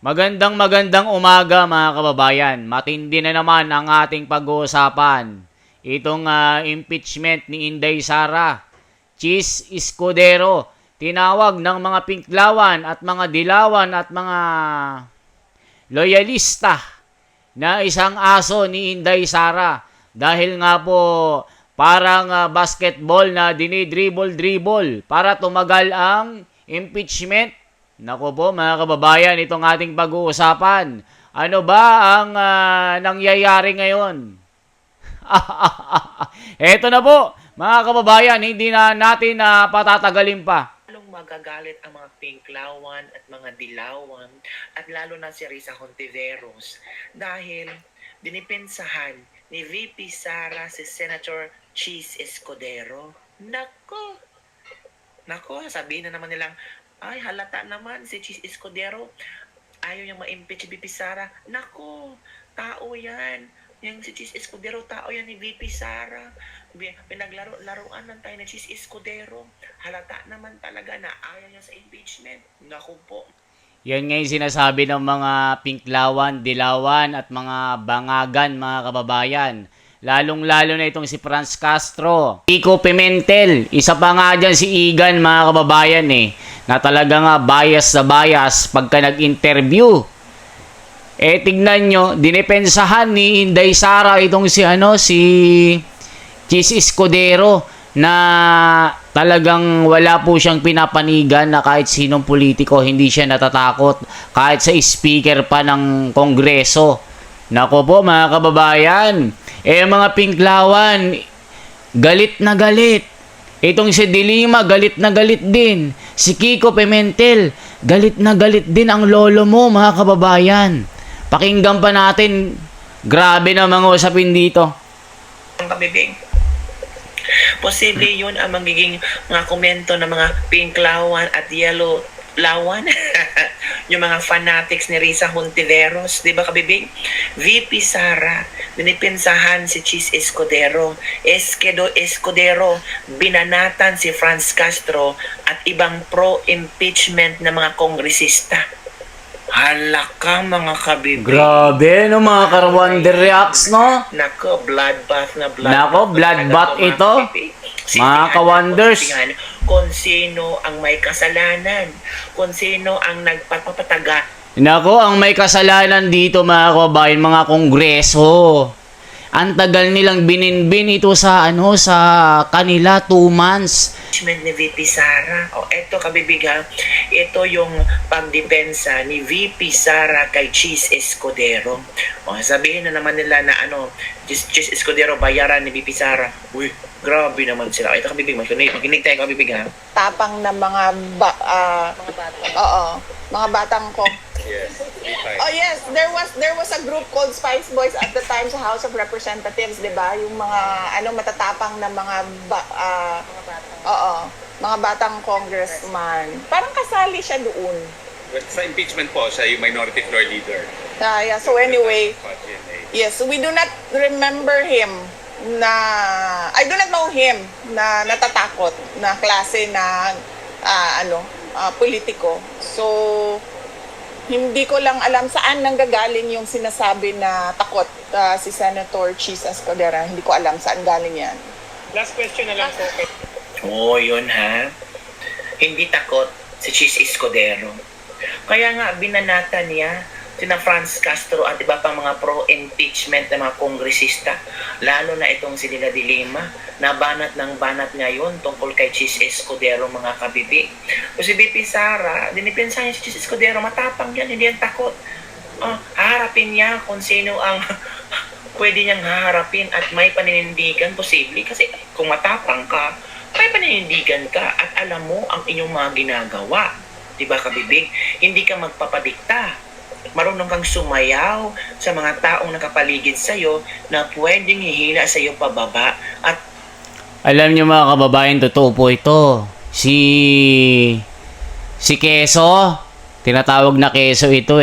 Magandang umaga mga kababayan. Matindi na naman ang ating pag-uusapan. Itong impeachment ni Inday Sara, Chis Escudero, tinawag ng mga pinklawan at mga dilawan at mga loyalista na isang aso ni Inday Sara. Dahil nga po parang basketball na dinidribble-dribble para tumagal ang impeachment. Naku po mga kababayan, itong ating pag-uusapan. Ano ba ang nangyayari ngayon? Eto na po mga kababayan, hindi na natin patatagalin pa. Lalong magagalit ang mga pinklawan at mga dilawan at lalo na si Risa Hontiveros dahil dinipensahan ni VP Sara si Senator Chis Escudero. Nako, sabihin na naman nilang, ay halata naman si Chis Escudero, ayaw niyang ma-impeach si VP Sara. Nako, tao yan. Yung si Chis Escudero, tao yan ni VP Sara. Pinaglaro-laruan lang tayo ni Chis Escudero. Halata naman talaga na ayaw niya sa impeachment. Naku po. Yan nga yung sinasabi ng mga pinklawan, dilawan at mga bangagan mga kababayan. Lalong-lalo na itong si Franz Castro. Kiko Pimentel, isa pa nga dyan si Igan mga kababayan na talaga nga bias sa bias pagka nag-interview. Tignan nyo, dinipensahan ni Inday Sara itong si Chis Escudero na talagang wala po siyang pinapanigan na kahit sinong politiko, hindi siya natatakot kahit sa speaker pa ng Kongreso. Nako po mga kababayan, mga pinklawan, galit na galit. Itong si Dilima, galit na galit din. Si Kiko Pimentel, galit na galit din ang lolo mo mga kababayan. Pakinggan pa natin, grabe na mga usapin dito. Ang kabibig. Posible yun ang magiging mga komento ng mga pinklawan at yellow lawan. Yung mga fanatics ni Risa Hontiveros, di ba kabibig? VP Sara, dinipensahan si Chis Escudero. Escudero, binanatan si Franz Castro at ibang pro-impeachment na mga kongresista. Halakang mga kabibig. Grabe, no mga Karwander reacts, no? Nako, bloodbath na bloodbath. Nako, bloodbath ito. Mga ka-wonders. Kung sino ang may kasalanan. Kung sino ang nagpapataga. Nako, ang may kasalanan dito mga kababayan, mga kongreso. Ang tagal nilang bininbin ito sa kanila 2 months. Ni VP Sara. Eto kabibiga, ito yung pagdepensa ni VP Sara kay Chis Escudero. Sabihin na naman nila na Chis Escudero bayaran ni VP Sara. Uy, grabe naman sila. Ito kabibig, makinig tayo kabibig ha. Tapang na mga batang ko. Yes. Oh yes, there was a group called Spice Boys at the time sa House of Representatives, 'di ba? Yung mga matatapang na mga mga batang congressman. Parang kasali siya doon. But sa impeachment po, siya yung minority floor leader. Yeah, so anyway, yes, we do not remember him I do not know him na natatakot na klase na politiko. So hindi ko lang alam saan nanggagaling yung sinasabi na takot si Senator Chis Escudero. Hindi ko alam saan galing yan. Last question na lang po. Yun ha. Hindi takot si Chis Escudero. Kaya nga binanata niya sina Franz Castro at iba pang mga pro-impeachment na mga kongresista. Lalo na itong si Dina Dilima na banat ngayon tungkol kay Chis Escudero mga kabibig. O si VP Sara, dinipensa niya si Chis Escudero, matapang yan, hindi yan takot. Haharapin niya kung sino ang pwede niyang haharapin at may paninindigan posible. Kasi kung matapang ka, may paninindigan ka at alam mo ang inyong mga ginagawa. Diba kabibig? Hindi ka magpapadikta. Marunong kang sumayaw sa mga taong nakapaligid sa'yo na pwedeng hihila sa'yo pababa at Alam niyo mga kababayan, totoo po ito. Si Keso, tinatawag na Keso ito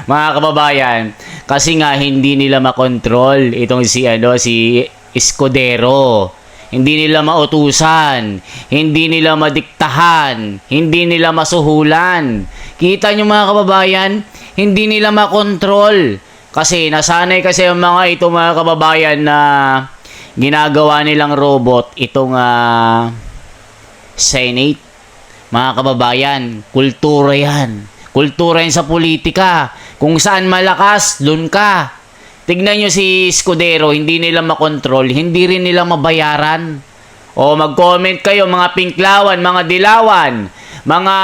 mga kababayan, kasi nga hindi nila makontrol itong si Escudero. Hindi nila mautusan, hindi nila madiktahan, hindi nila masuhulan. Kita nyo mga kababayan, hindi nila makontrol. Kasi nasanay kasi ang mga ito mga kababayan na ginagawa nilang robot itong Senate. Mga kababayan, kultura yan. Kultura yan sa politika. Kung saan malakas, dun ka. Tignan nyo si Escudero, hindi nila makontrol, hindi rin nila mabayaran. O mag-comment kayo mga pinklawan, mga dilawan, mga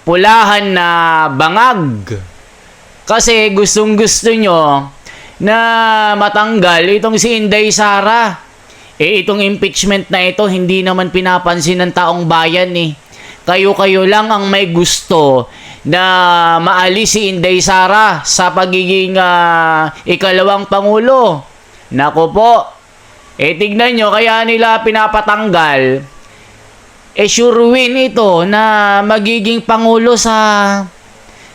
pulahan na bangag. Kasi gustong-gusto nyo na matanggal itong si Inday Sara. Itong impeachment na ito, hindi naman pinapansin ng taong bayan eh. Kayo-kayo lang ang may gusto na maalis si Inday Sara sa pagiging ikalawang pangulo. Nako po. Tignan nyo, kaya nila pinapatanggal. Sure win ito na magiging pangulo sa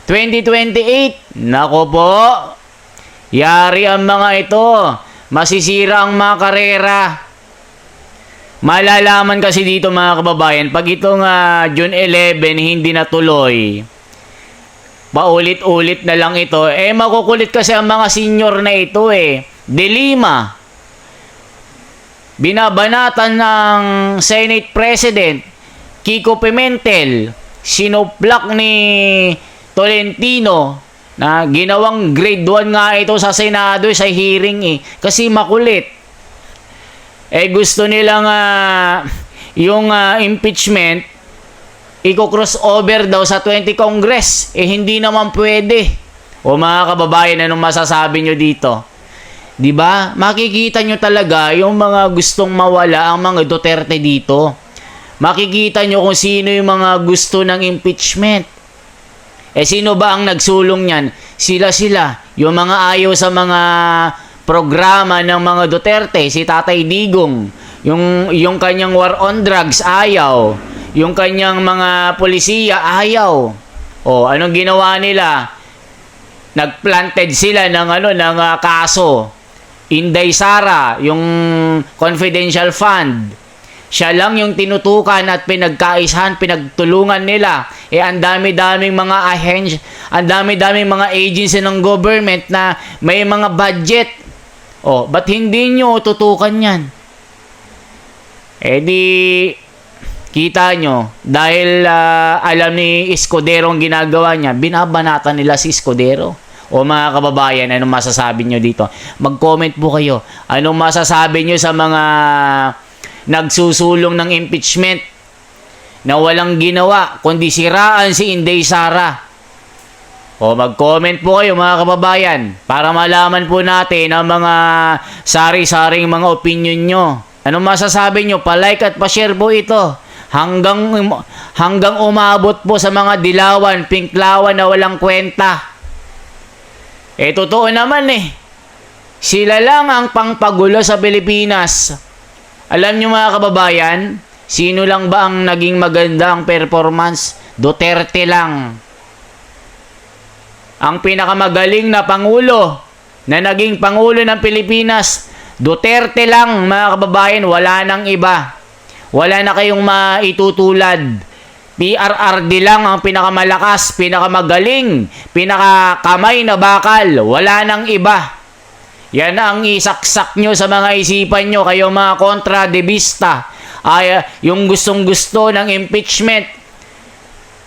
2028. Nako po. Yari ang mga ito. Masisira ang mga karera. Malalaman kasi dito mga kababayan, pag itong June 11 hindi natuloy, paulit-ulit na lang ito, makukulit kasi ang mga senior na ito De Lima, binabanatan ng Senate President Kiko Pimentel, sinoplak ni Tolentino na ginawang grade 1 nga ito sa Senado sa hearing kasi makulit. Gusto nilang yung impeachment i-crossover daw sa 20 Congress. Hindi naman pwede. O mga kababayan, anong masasabi nyo dito? 'Di ba? Makikita nyo talaga yung mga gustong mawala ang mga Duterte dito. Makikita nyo kung sino yung mga gusto ng impeachment. Sino ba ang nagsulong niyan? Sila. Yung mga ayaw sa mga programa ng mga Duterte, si Tatay Digong, yung kanyang war on drugs, ayaw. Yung kanyang mga polisiya, ayaw. Anong ginawa nila? Nagplanted sila ng kaso. Inday Sara, yung confidential fund. Siya lang yung tinutukan at pinagkaisahan, pinagtulungan nila. Ang dami-daming mga ahensya, ang dami-daming mga agency ng government na may mga budget. Ba't hindi nyo tutukan yan? Di kita nyo, dahil alam ni Escudero ang ginagawa niya, binabanatan nila si Escudero. Mga kababayan, anong masasabi nyo dito? Mag-comment po kayo. Anong masasabi nyo sa mga nagsusulong ng impeachment na walang ginawa kundi siraan si Inday Sara? Mag-comment po kayo mga kababayan para malaman po natin ang mga sari-saring mga opinion nyo. Anong masasabi nyo? Pa-like at pa-share po ito hanggang umabot po sa mga dilawan, pinklawan na walang kwenta. Totoo naman sila lang ang pangpagulo sa Pilipinas. Alam nyo mga kababayan, sino lang ba ang naging maganda ang performance? Duterte lang. Ang pinakamagaling na pangulo na naging pangulo ng Pilipinas, Duterte lang mga kababayan, wala nang iba. Wala na kayong maitutulad. PRRD lang ang pinakamalakas, pinakamagaling, pinakakamay na bakal, wala nang iba. Yan ang isaksak nyo sa mga isipan nyo, kayo mga kontradibista. Yung gustong-gusto ng impeachment.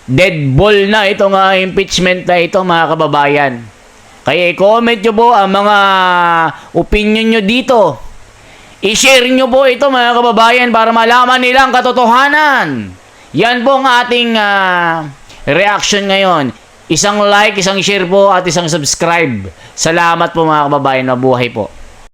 Dead ball na itong impeachment na ito mga kababayan. Kaya i-comment nyo po ang mga opinion nyo dito. I-share nyo po ito mga kababayan para malaman nila ang katotohanan. Yan po ang ating reaction ngayon. Isang like, isang share po at isang subscribe. Salamat po mga kababayan. Mabuhay po.